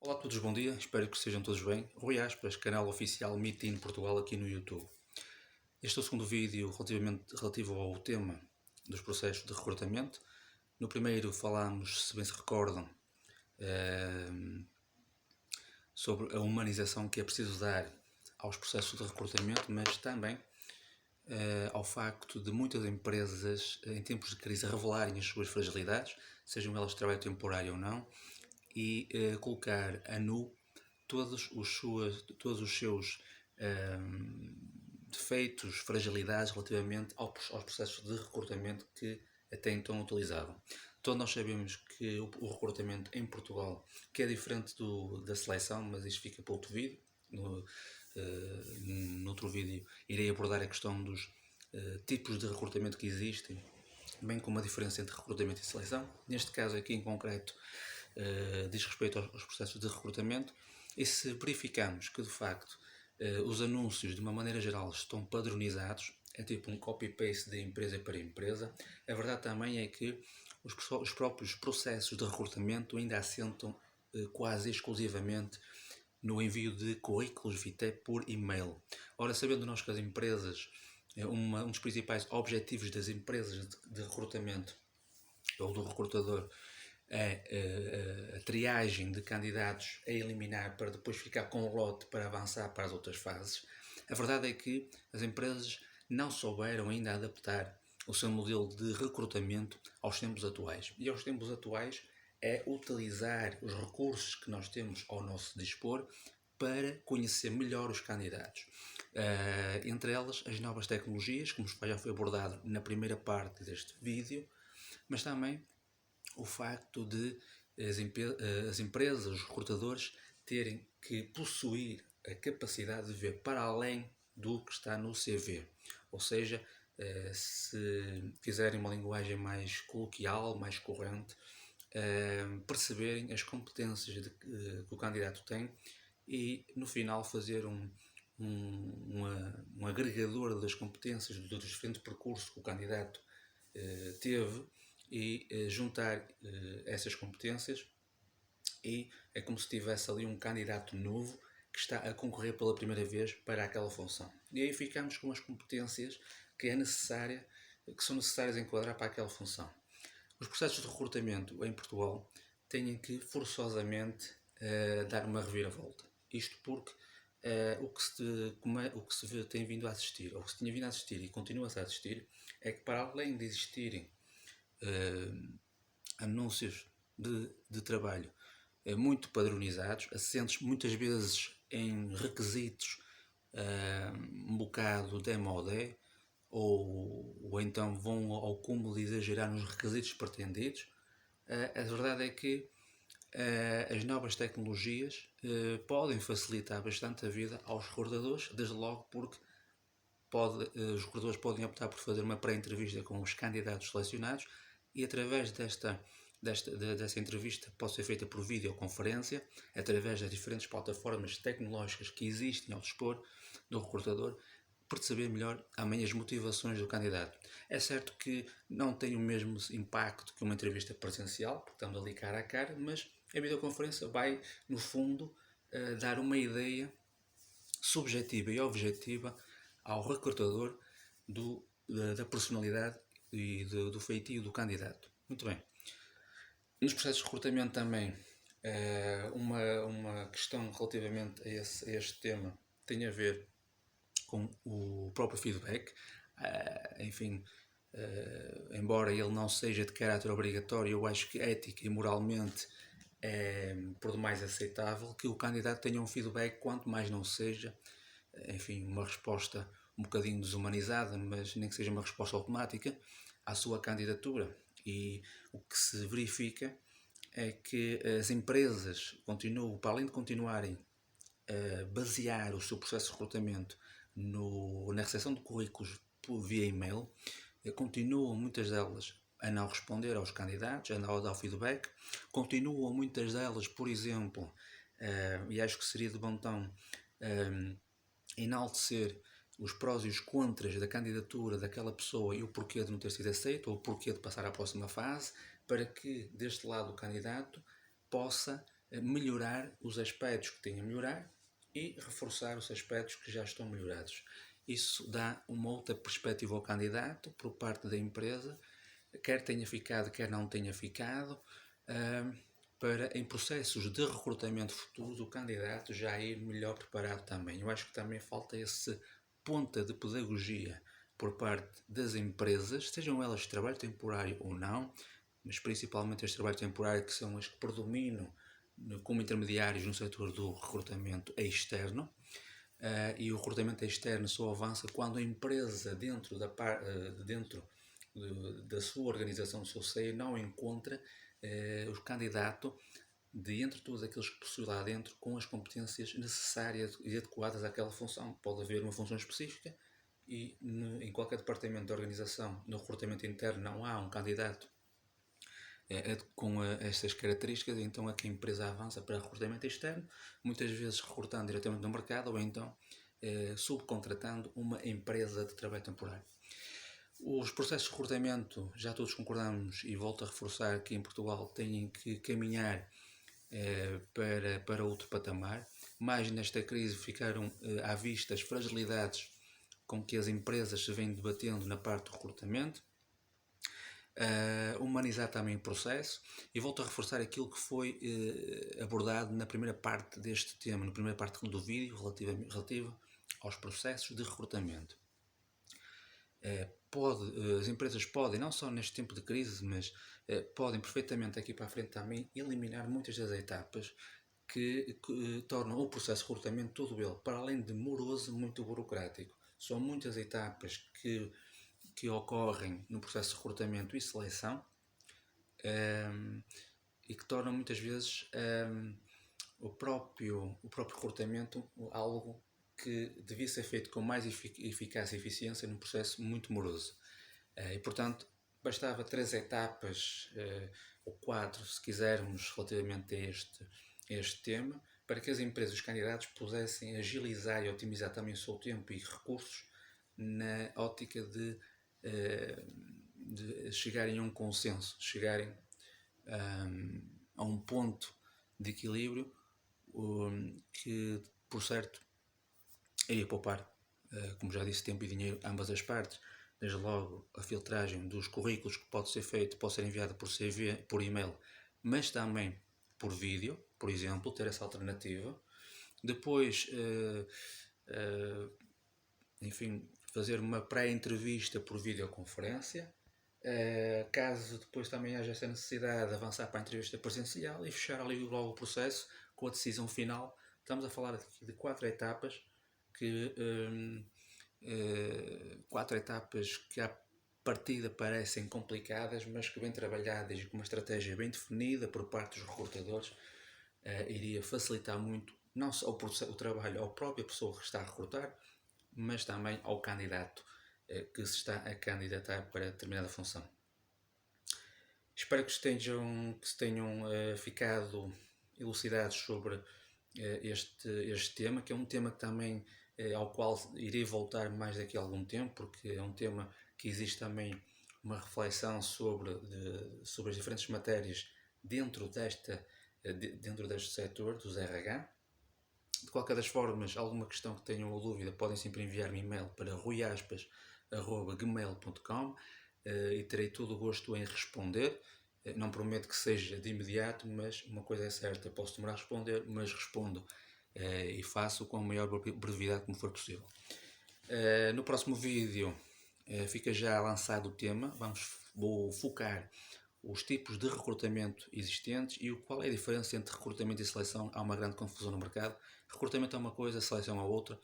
Olá a todos, bom dia, espero que estejam todos bem. Rui Aspas, canal oficial Meeting Portugal aqui no YouTube. Este é o segundo vídeo relativo ao tema dos processos de recrutamento. No primeiro falámos, se bem se recordam, sobre a humanização que é preciso dar aos processos de recrutamento, mas também ao facto de muitas empresas, em tempos de crise, revelarem as suas fragilidades, sejam elas de trabalho temporário ou não, e colocar a nu todos os seus defeitos, fragilidades relativamente aos processos de recrutamento que até então utilizavam. Todos nós sabemos que o recrutamento em Portugal que é diferente da seleção, mas isto fica para outro vídeo. No outro vídeo irei abordar a questão dos tipos de recrutamento que existem, bem como a diferença entre recrutamento e seleção. Neste caso aqui em concreto diz respeito aos processos de recrutamento, e se verificarmos que de facto os anúncios de uma maneira geral estão padronizados, é tipo um copy-paste de empresa para empresa, a verdade também é que os próprios processos de recrutamento ainda assentam quase exclusivamente no envio de currículos vitae por e-mail. Ora, sabendo nós que as empresas, um dos principais objetivos das empresas de recrutamento ou do recrutador a triagem de candidatos a eliminar para depois ficar com o lote para avançar para as outras fases, a verdade é que as empresas não souberam ainda adaptar o seu modelo de recrutamento aos tempos atuais. E aos tempos atuais é utilizar os recursos que nós temos ao nosso dispor para conhecer melhor os candidatos. Entre elas, as novas tecnologias, como já foi abordado na primeira parte deste vídeo, mas também o facto de as empresas, os recrutadores, terem que possuir a capacidade de ver para além do que está no CV. Ou seja, se fizerem uma linguagem mais coloquial, mais corrente, perceberem as competências que o candidato tem e no final fazer um agregador das competências dos diferentes percursos que o candidato teve e juntar essas competências, e é como se tivesse ali um candidato novo que está a concorrer pela primeira vez para aquela função. E aí ficamos com as competências que são necessárias enquadrar para aquela função. Os processos de recrutamento em Portugal têm que forçosamente dar uma reviravolta. Isto porque o que se tem vindo a assistir, ou que se tinha vindo a assistir e continua-se a assistir, é que para além de existirem anúncios de trabalho muito padronizados, assentes muitas vezes em requisitos um bocado demodé, ou então vão ao cúmulo de exagerar nos requisitos pretendidos. A verdade é que as novas tecnologias podem facilitar bastante a vida aos recrutadores, desde logo porque os recrutadores podem optar por fazer uma pré-entrevista com os candidatos selecionados e através dessa entrevista pode ser feita por videoconferência, através das diferentes plataformas tecnológicas que existem ao dispor do recrutador, perceber melhor também as motivações do candidato. É certo que não tem o mesmo impacto que uma entrevista presencial, porque estamos ali cara a cara, mas a videoconferência vai, no fundo, dar uma ideia subjetiva e objetiva ao recrutador da personalidade e do feitio do candidato. Muito bem. Nos processos de recrutamento também, uma questão relativamente a este tema tem a ver com o próprio feedback. Enfim, embora ele não seja de caráter obrigatório, eu acho que ética e moralmente é por demais aceitável que o candidato tenha um feedback, quanto mais não seja, enfim, uma resposta um bocadinho desumanizada, mas nem que seja uma resposta automática à sua candidatura. E o que se verifica é que as empresas continuam, para além de continuarem a basear o seu processo de recrutamento na recepção de currículos via e-mail, continuam muitas delas a não responder aos candidatos, a não dar feedback, continuam muitas delas, por exemplo, e acho que seria de bom tom enaltecer os prós e os contras da candidatura daquela pessoa e o porquê de não ter sido aceito ou o porquê de passar à próxima fase, para que deste lado o candidato possa melhorar os aspectos que têm a melhorar e reforçar os aspectos que já estão melhorados. Isso dá uma outra perspectiva ao candidato por parte da empresa, quer tenha ficado, quer não tenha ficado, para em processos de recrutamento futuros o candidato já ir melhor preparado também. Eu acho que também falta esse ponta de pedagogia por parte das empresas, sejam elas de trabalho temporário ou não, mas principalmente as de trabalho temporário, que são as que predominam como intermediários no setor do recrutamento externo. E o recrutamento externo só avança quando a empresa dentro da sua organização, do seu seio, não encontra o candidato de entre todos aqueles que possui lá dentro com as competências necessárias e adequadas àquela função. Pode haver uma função específica e em qualquer departamento da organização, no recrutamento interno, não há um candidato com estas características, então é que a empresa avança para recrutamento externo, muitas vezes recrutando diretamente no mercado ou então subcontratando uma empresa de trabalho temporário. Os processos de recrutamento, já todos concordamos, e volto a reforçar que em Portugal têm que caminhar para outro patamar. Mais nesta crise ficaram à vista as fragilidades com que as empresas se vêm debatendo na parte do recrutamento. Humanizar também o processo, e volto a reforçar aquilo que foi abordado na primeira parte deste tema, na primeira parte do vídeo, relativo aos processos de recrutamento. As empresas podem, não só neste tempo de crise, mas podem perfeitamente aqui para a frente também eliminar muitas das etapas que tornam o processo de recrutamento todo ele, para além de moroso, muito burocrático. São muitas etapas que ocorrem no processo de recrutamento e seleção e que tornam muitas vezes o próprio recrutamento algo que devia ser feito com mais eficácia e eficiência num processo muito moroso. E portanto, bastava 3 etapas, ou 4 se quisermos, relativamente a este tema, para que as empresas, os candidatos, pudessem agilizar e otimizar também o seu tempo e recursos na ótica de chegarem a um consenso, chegarem a um ponto de equilíbrio que, por certo, iria poupar, como já disse, tempo e dinheiro a ambas as partes. Desde logo a filtragem dos currículos que pode ser feito, pode ser enviado por CV, por e-mail, mas também por vídeo, por exemplo, ter essa alternativa. Depois, enfim, fazer uma pré-entrevista por videoconferência, caso depois também haja essa necessidade de avançar para a entrevista presencial e fechar ali logo o processo com a decisão final. Estamos a falar aqui de 4 etapas que à partida parecem complicadas, mas que bem trabalhadas e com uma estratégia bem definida por parte dos recrutadores iria facilitar muito não só o trabalho à própria pessoa que está a recrutar, mas também ao candidato que se está a candidatar para determinada função. Espero que se tenham ficado elucidados sobre este tema, que é um tema que também ao qual irei voltar mais daqui a algum tempo, porque é um tema que existe também uma reflexão sobre as diferentes matérias dentro deste setor dos RH. De qualquer das formas, alguma questão que tenham ou dúvida, podem sempre enviar-me e-mail para ruiaspas@gmail.com e terei todo o gosto em responder. Não prometo que seja de imediato, mas uma coisa é certa, posso demorar a responder, mas respondo e faço com a maior brevidade como for possível. No próximo vídeo fica já lançado o tema, vou focar os tipos de recrutamento existentes e qual é a diferença entre recrutamento e seleção. Há uma grande confusão no mercado. Recrutamento é uma coisa, seleção é outra.